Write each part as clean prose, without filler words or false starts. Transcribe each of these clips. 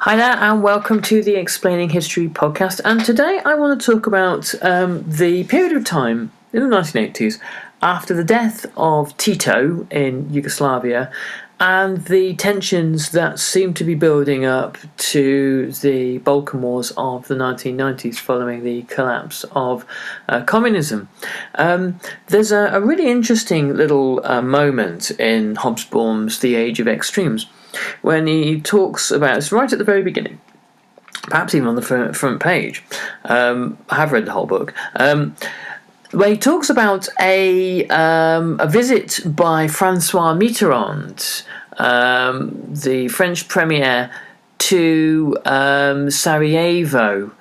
Hi there, and welcome to the Explaining History podcast. And today I want to talk about the period of time in the 1980s after the death of Tito in Yugoslavia and the tensions that seem to be building up to the Balkan Wars of the 1990s following the collapse of communism. There's a really interesting little moment in Hobsbawm's The Age of Extremes, when he talks about, it's right at the very beginning, perhaps even on the front page. I have read the whole book. Where he talks about a visit by Francois Mitterrand, the French premier, to Sarajevo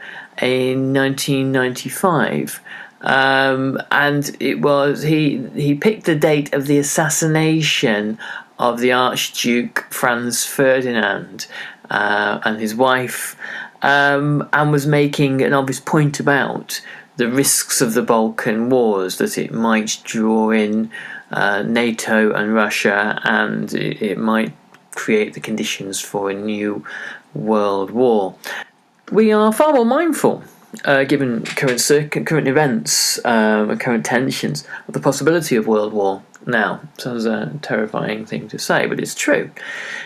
in 1995. And it was he picked the date of the assassination of the Archduke Franz Ferdinand and his wife, and was making an obvious point about the risks of the Balkan Wars, that it might draw in NATO and Russia, and it might create the conditions for a new world war. We are far more mindful, given current events and current tensions, of the possibility of world war now. Sounds a terrifying thing to say, but it's true.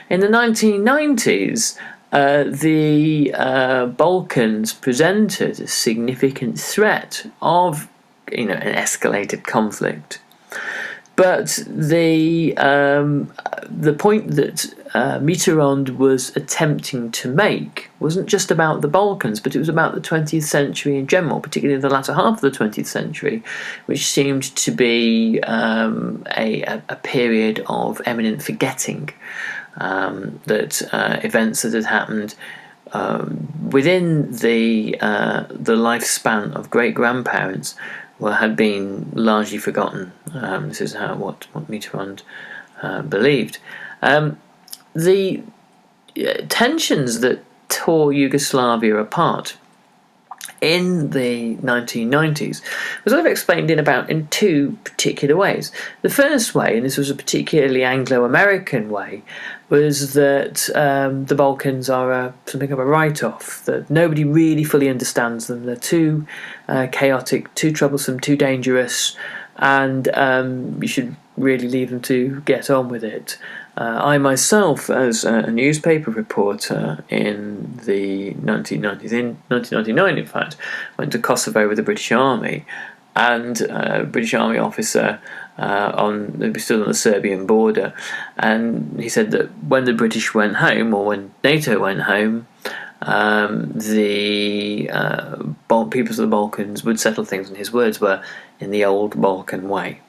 In the 1990s, the Balkans presented a significant threat of, an escalated conflict. But the point that Mitterrand was attempting to make wasn't just about the Balkans, but it was about the 20th century in general, particularly the latter half of the 20th century, which seemed to be a period of eminent forgetting, that events that had happened within the lifespan of great-grandparents had been largely forgotten. This is what Mitterrand believed. The tensions that tore Yugoslavia apart in the 1990s was sort of explained in two particular ways. The first way, and this was a particularly Anglo-American way, was that the Balkans are something of a write-off, that nobody really fully understands them. They're too chaotic, too troublesome, too dangerous, and you should really leave them to get on with it. I myself, as a newspaper reporter in the 1990s, in 1999 in fact, went to Kosovo with the British Army, and a British Army officer stood on the Serbian border, and he said that when the British went home, or when NATO went home, the peoples of the Balkans would settle things, and his words were, in the old Balkan way.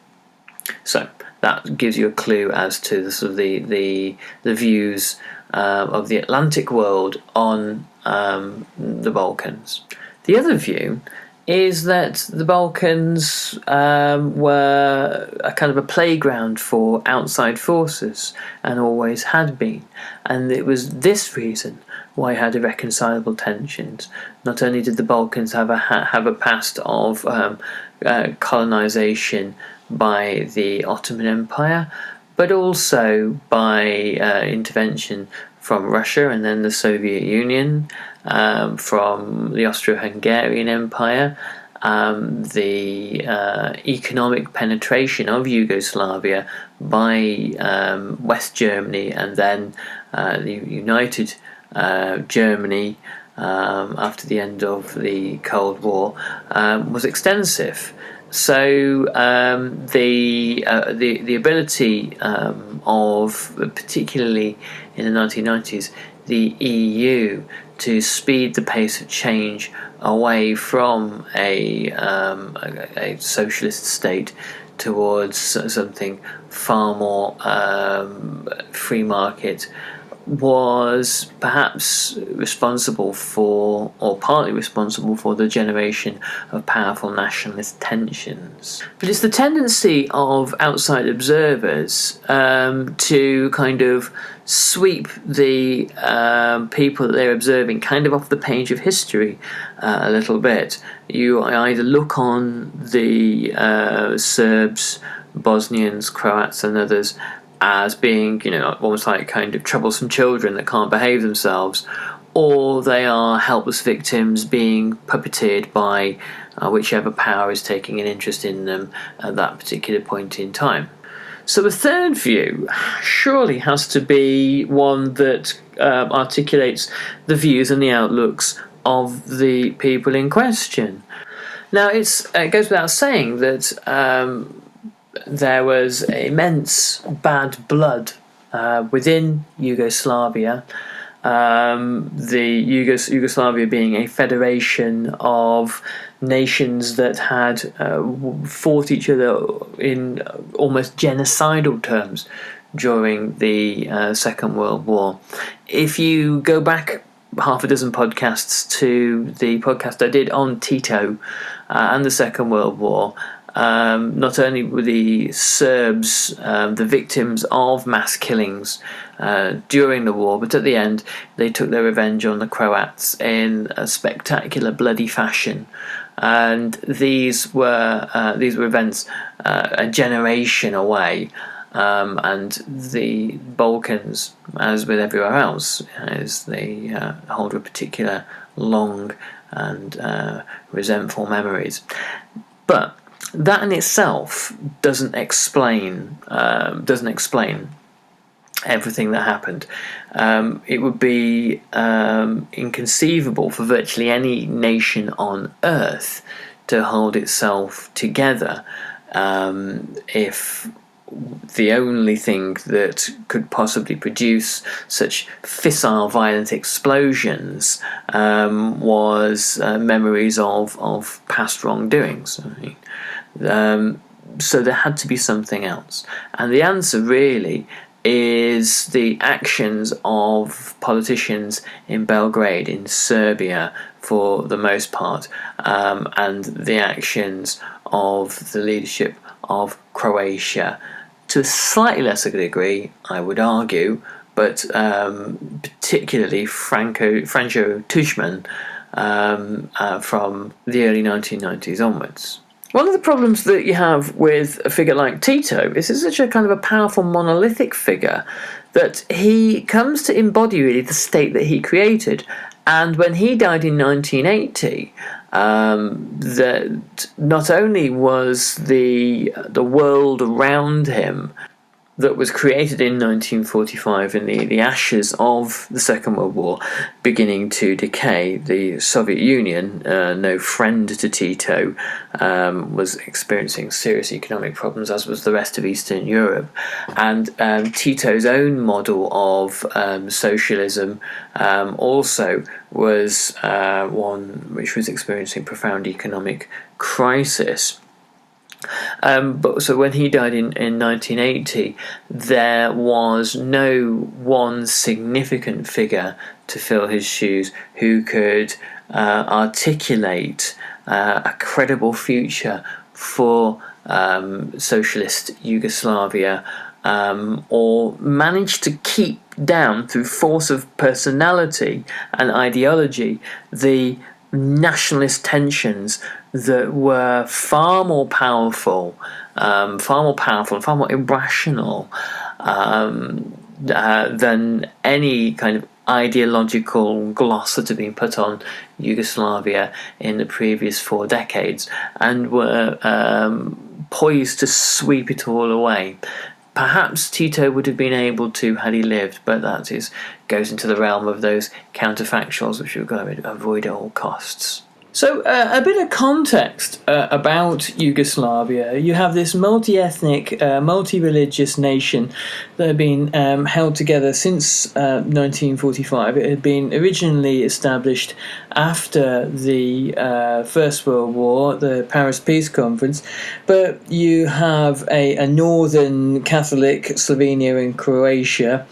So that gives you a clue as to the views of the Atlantic world on the Balkans. The other view is that the Balkans were a kind of a playground for outside forces, and always had been. And it was this reason why it had irreconcilable tensions. Not only did the Balkans have a past of colonization by the Ottoman Empire, but also by intervention from Russia and then the Soviet Union, from the Austro-Hungarian Empire, the economic penetration of Yugoslavia by West Germany, and then the United Germany after the end of the Cold War, was extensive. So the ability of, particularly in the 1990s, the EU to speed the pace of change away from a socialist state towards something far more free market, was perhaps responsible for, or partly responsible for, the generation of powerful nationalist tensions. But it's the tendency of outside observers to kind of sweep the people that they're observing kind of off the page of history a little bit. You either look on the Serbs, Bosnians, Croats and others as being, almost like kind of troublesome children that can't behave themselves, or they are helpless victims being puppeteered by whichever power is taking an interest in them at that particular point in time. So the third view surely has to be one that articulates the views and the outlooks of the people in question. Now, it goes without saying that there was immense bad blood within Yugoslavia. The Yugoslavia being a federation of nations that had fought each other in almost genocidal terms during the Second World War. If you go back half a dozen podcasts to the podcast I did on Tito and the Second World War, not only were the Serbs the victims of mass killings during the war, but at the end they took their revenge on the Croats in a spectacular, bloody fashion. And these were events a generation away, and the Balkans, as with everywhere else, they hold a particular long and resentful memories. But that in itself doesn't explain everything that happened. It would be inconceivable for virtually any nation on earth to hold itself together if the only thing that could possibly produce such fissile, violent explosions was memories of past wrongdoings. So there had to be something else, and the answer really is the actions of politicians in Belgrade, in Serbia, for the most part, and the actions of the leadership of Croatia, to a slightly lesser degree, I would argue, but particularly Franjo Tudjman from the early 1990s onwards. One of the problems that you have with a figure like Tito is he's such a kind of a powerful monolithic figure that he comes to embody really the state that he created. And when he died in 1980, that not only was the world around him that was created in 1945 in the ashes of the Second World War beginning to decay, the Soviet Union, no friend to Tito, was experiencing serious economic problems, as was the rest of Eastern Europe. And Tito's own model of socialism also was one which was experiencing profound economic crisis. But so when he died in 1980, there was no one significant figure to fill his shoes who could articulate a credible future for socialist Yugoslavia, or manage to keep down, through force of personality and ideology, the nationalist tensions that were far more powerful and far more irrational than any kind of ideological gloss that had been put on Yugoslavia in the previous 4 decades, and were poised to sweep it all away. Perhaps Tito would have been able to had he lived, but that goes into the realm of those counterfactuals which we've got to avoid at all costs. So a bit of context about Yugoslavia. You have this multi-ethnic, multi-religious nation that had been held together since 1945. It had been originally established after the First World War, the Paris Peace Conference, but you have a northern Catholic Slovenia and Croatia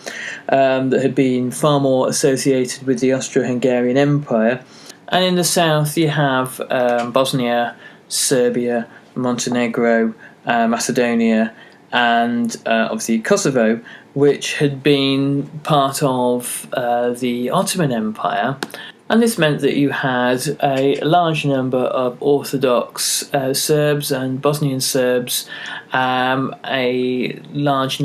that had been far more associated with the Austro-Hungarian Empire. And in the south, you have Bosnia, Serbia, Montenegro, Macedonia, and obviously Kosovo, which had been part of the Ottoman Empire, And this meant that you had a large number of Orthodox Serbs and Bosnian Serbs, a large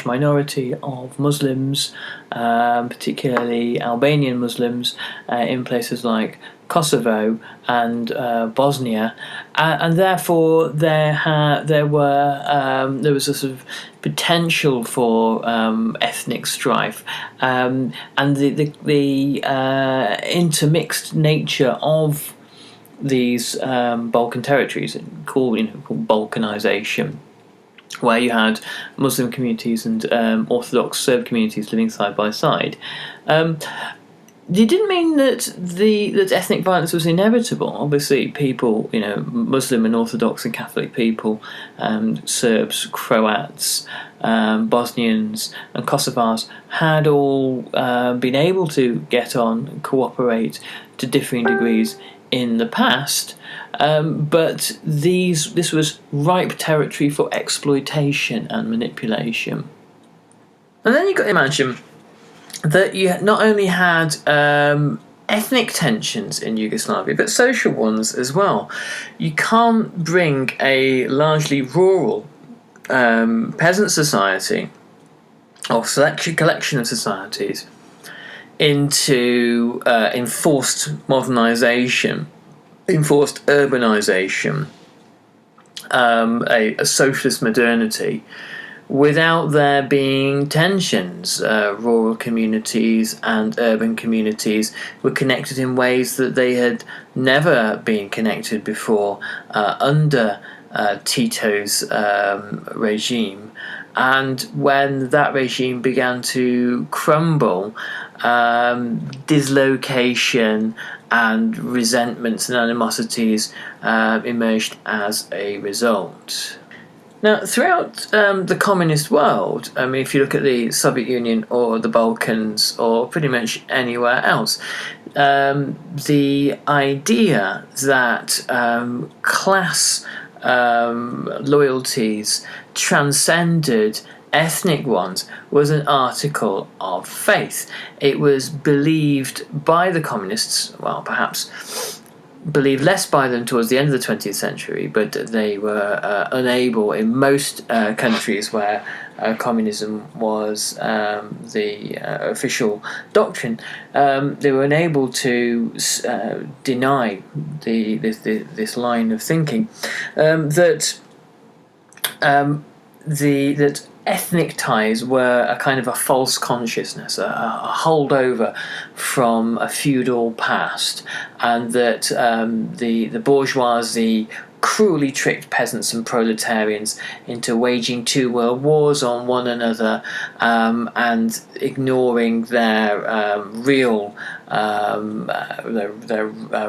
minority of Muslims, particularly Albanian Muslims, in places like Kosovo and Bosnia, and therefore there was a sort of potential for ethnic strife, and the intermixed nature of these Balkan territories called Balkanization, where you had Muslim communities and Orthodox Serb communities living side by side. It didn't mean that ethnic violence was inevitable. Obviously, people, Muslim and Orthodox and Catholic people, Serbs, Croats, Bosnians, and Kosovars had all been able to get on and cooperate to differing degrees in the past, but this was ripe territory for exploitation and manipulation. And then you've got to imagine that you not only had ethnic tensions in Yugoslavia, but social ones as well. You can't bring a largely rural peasant society or collection of societies into enforced modernisation, enforced urbanisation, a socialist modernity, without there being tensions. Rural communities and urban communities were connected in ways that they had never been connected before under Tito's regime. And when that regime began to crumble, dislocation and resentments and animosities emerged as a result. Now, throughout the communist world, if you look at the Soviet Union or the Balkans or pretty much anywhere else, the idea that class loyalties transcended ethnic ones was an article of faith. It was believed by the communists, well, perhaps believed less by them towards the end of the 20th century, but they were unable in most countries where communism was the official doctrine. They were unable to deny this line of thinking that ethnic ties were a kind of a false consciousness, a holdover from a feudal past, and that the bourgeoisie cruelly tricked peasants and proletarians into waging 2 world wars on one another, and ignoring their real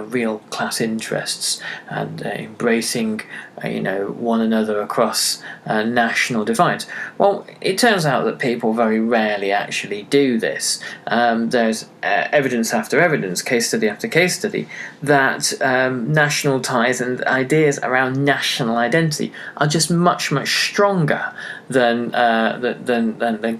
real class interests, and embracing one another across national divides. Well, it turns out that people very rarely actually do this. There's evidence after evidence, case study after case study, that national ties and ideas around national identity are just much, much stronger than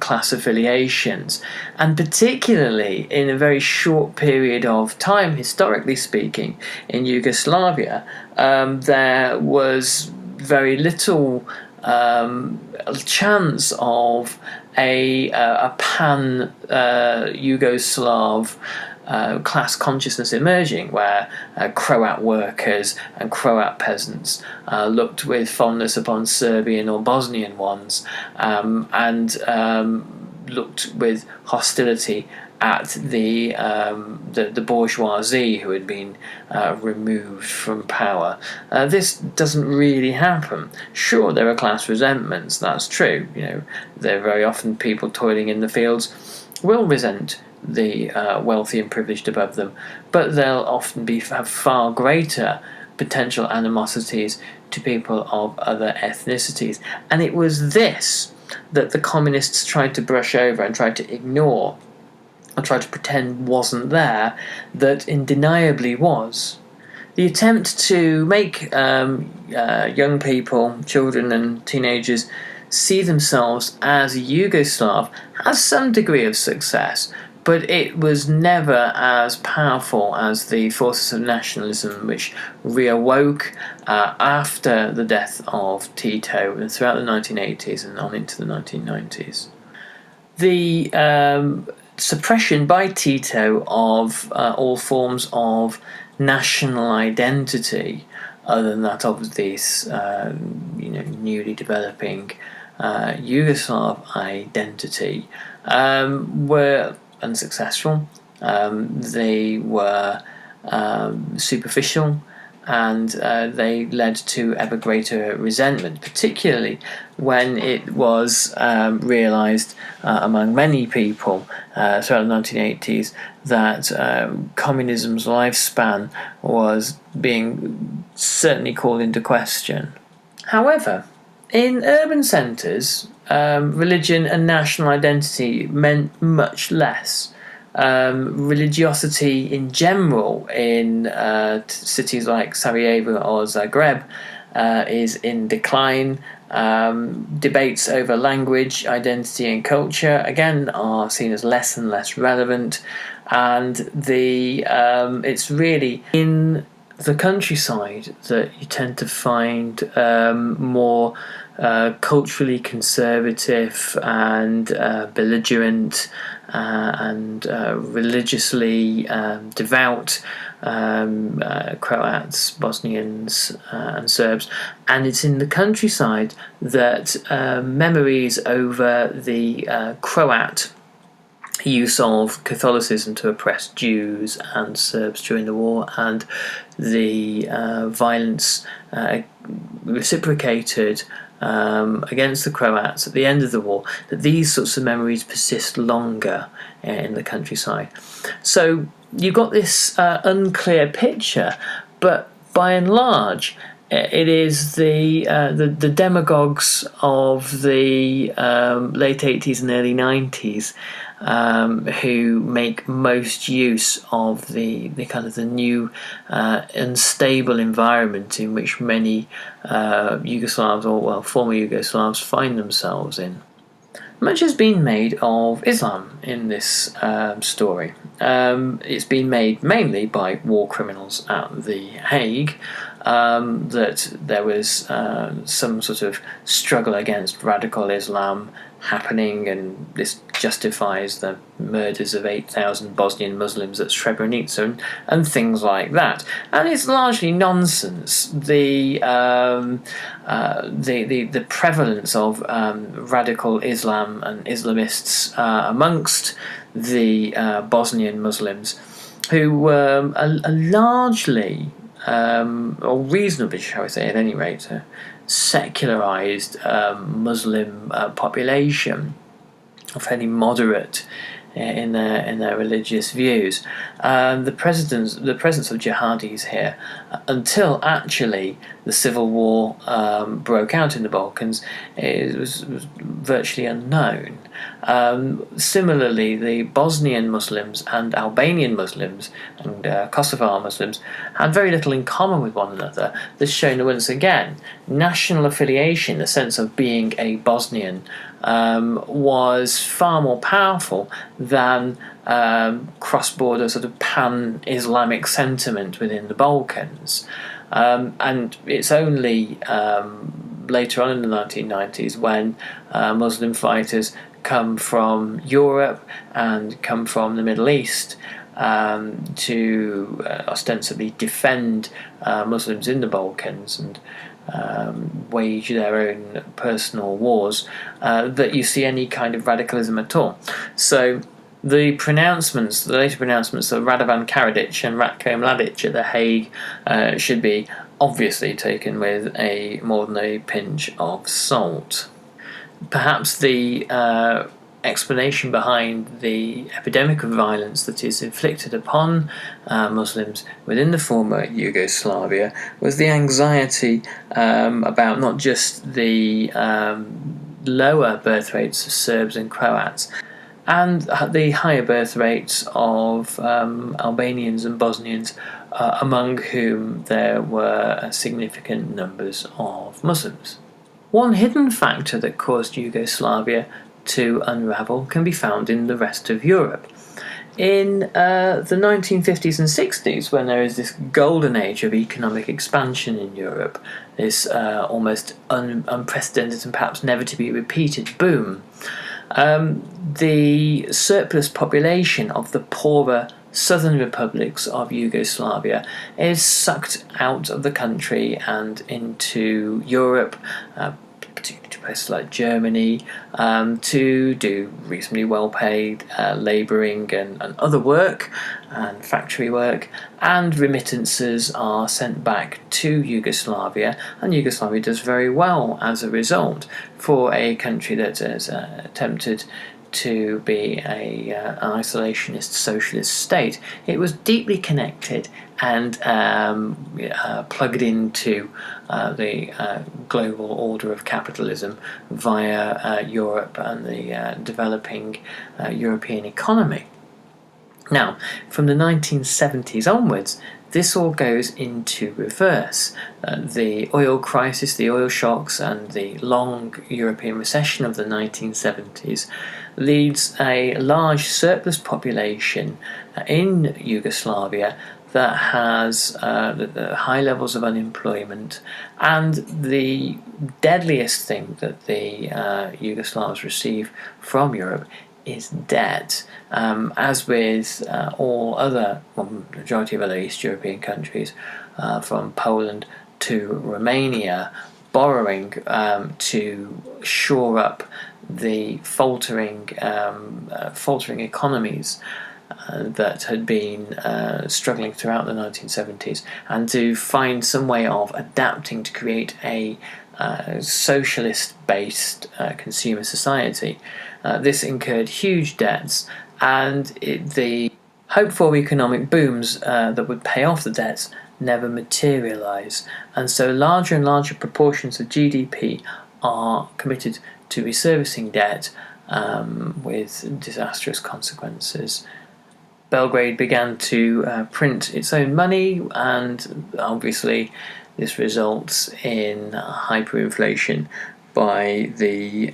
class affiliations, and particularly in a very short period of time, historically speaking, in Yugoslavia, there was very little chance of a pan Yugoslav class consciousness emerging, where Croat workers and Croat peasants looked with fondness upon Serbian or Bosnian ones, and looked with hostility at the bourgeoisie who had been removed from power. This doesn't really happen. Sure, there are class resentments, that's true. There are very often people toiling in the fields will resent the wealthy and privileged above them, but they'll often have far greater potential animosities to people of other ethnicities. And it was this that the communists tried to brush over and tried to ignore, or tried to pretend wasn't there, that undeniably was. The attempt to make young people, children and teenagers, see themselves as Yugoslav has some degree of success, but it was never as powerful as the forces of nationalism which reawoke after the death of Tito and throughout the 1980s and on into the 1990s. The suppression by Tito of all forms of national identity, other than that of this newly developing Yugoslav identity, were unsuccessful. They were superficial, and they led to ever greater resentment, particularly when it was realised among many people throughout the 1980s that communism's lifespan was being certainly called into question. However, in urban centres, religion and national identity meant much less. Religiosity in general in cities like Sarajevo or Zagreb is in decline. Debates over language, identity and culture again are seen as less and less relevant, and it's really in the countryside that you tend to find more culturally conservative and belligerent and religiously devout Croats, Bosnians and Serbs, and it's in the countryside that memories over the Croat use of Catholicism to oppress Jews and Serbs during the war, and the violence reciprocated against the Croats at the end of the war, that these sorts of memories persist longer in the countryside. So you've got this unclear picture, but by and large it is the demagogues of the late 80s and early 90s who make most use of the kind of the new unstable environment in which many Yugoslavs, or former Yugoslavs, find themselves in. Much has been made of Islam in this story. It's been made mainly by war criminals at The Hague, that there was some sort of struggle against radical Islam happening, and this justifies the murders of 8,000 Bosnian Muslims at Srebrenica and things like that. And it's largely nonsense. The prevalence of radical Islam and Islamists amongst the Bosnian Muslims, who were largely, or reasonably, shall we say, at any rate, secularized Muslim population, fairly moderate in their religious views. The presence of jihadis here, until actually the civil war broke out in the Balkans, was virtually unknown. Similarly, the Bosnian Muslims and Albanian Muslims and Kosovar Muslims had very little in common with one another. This shown once again, national affiliation, the sense of being a Bosnian, was far more powerful than cross-border sort of pan-Islamic sentiment within the Balkans. And it's only later on in the 1990s when Muslim fighters come from Europe and come from the Middle East to ostensibly defend Muslims in the Balkans and wage their own personal wars, that you see any kind of radicalism at all. So the later pronouncements of Radovan Karadzic and Ratko Mladic at The Hague should be obviously taken with more than a pinch of salt. Perhaps the explanation behind the epidemic of violence that is inflicted upon Muslims within the former Yugoslavia was the anxiety about not just the lower birth rates of Serbs and Croats, and the higher birth rates of Albanians and Bosnians, among whom there were significant numbers of Muslims. One hidden factor that caused Yugoslavia to unravel can be found in the rest of Europe. In the 1950s and 60s, when there is this golden age of economic expansion in Europe, this almost unprecedented and perhaps never to be repeated boom, the surplus population of the poorer southern republics of Yugoslavia is sucked out of the country and into Europe, particularly to places like Germany, to do reasonably well-paid labouring and other work and factory work, and remittances are sent back to Yugoslavia, and Yugoslavia does very well as a result for a country that has attempted to be an isolationist socialist state. It was deeply connected and plugged into the global order of capitalism via Europe and the developing European economy. Now, from the 1970s onwards, this all goes into reverse. The oil crisis, the oil shocks, and the long European recession of the 1970s leads a large surplus population in Yugoslavia that has high levels of unemployment, and the deadliest thing that the Yugoslavs receive from Europe is debt. As with all other, majority of other East European countries, from Poland to Romania, borrowing to shore up the faltering economies that had been struggling throughout the 1970s, and to find some way of adapting to create a socialist-based consumer society. This incurred huge debts, and the hoped-for economic booms that would pay off the debts never materialise, and so larger and larger proportions of GDP are committed to reservicing debt with disastrous consequences. Belgrade began to print its own money, and obviously this results in hyperinflation by the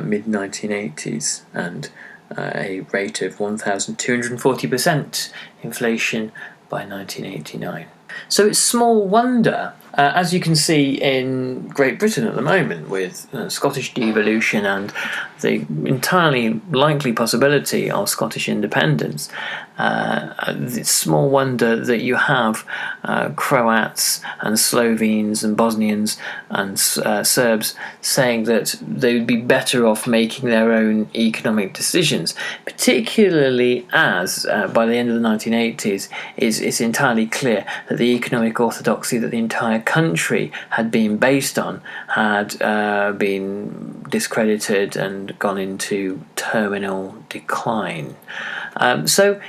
mid-1980s and a rate of 1,240% inflation by 1989. So it's small wonder, as you can see in Great Britain at the moment, with Scottish devolution and the entirely likely possibility of Scottish independence. It's small wonder that you have Croats and Slovenes and Bosnians and Serbs saying that they would be better off making their own economic decisions, particularly as by the end of the 1980s it's entirely clear that the economic orthodoxy that the entire country had been based on had been discredited and gone into terminal decline. So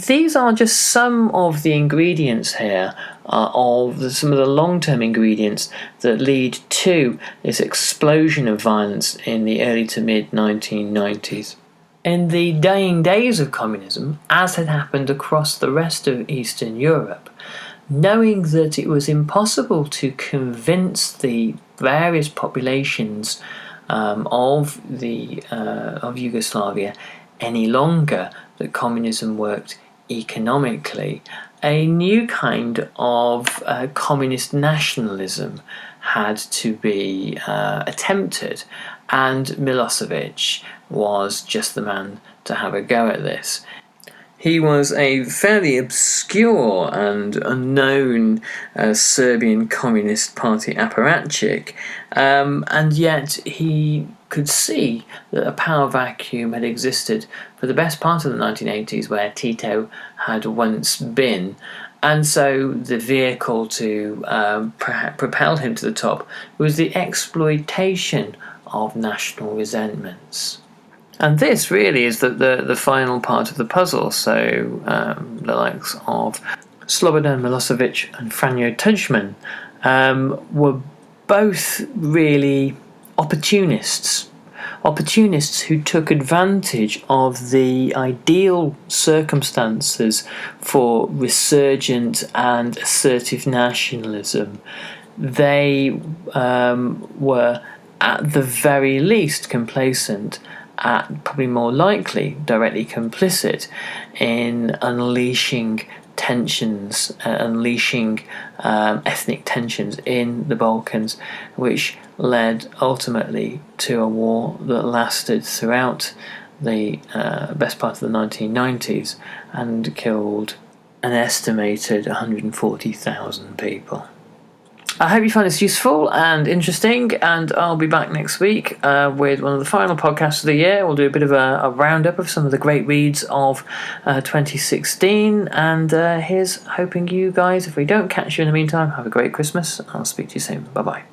these are just some of the ingredients here, some of the long-term ingredients that lead to this explosion of violence in the early to mid-1990s. In the dying days of communism, as had happened across the rest of Eastern Europe, knowing that it was impossible to convince the various populations of Yugoslavia any longer that communism worked economically, a new kind of communist nationalism had to be attempted, and Milosevic was just the man to have a go at this. He was a fairly obscure and unknown Serbian Communist Party apparatchik, and yet he could see that a power vacuum had existed for the best part of the 1980s, where Tito had once been, and so the vehicle to propel him to the top was the exploitation of national resentments. And this really is the final part of the puzzle. So the likes of Slobodan Milosevic and Franjo Tudjman were both really opportunists who took advantage of the ideal circumstances for resurgent and assertive nationalism. They were at the very least complacent probably more likely directly complicit in unleashing tensions, ethnic tensions in the Balkans, which led ultimately to a war that lasted throughout the best part of the 1990s and killed an estimated 140,000 people. I hope you find this useful and interesting, and I'll be back next week with one of the final podcasts of the year. We'll do a bit of a roundup of some of the great reads of 2016, and here's hoping you guys, if we don't catch you in the meantime, have a great Christmas. I'll speak to you soon. Bye-bye.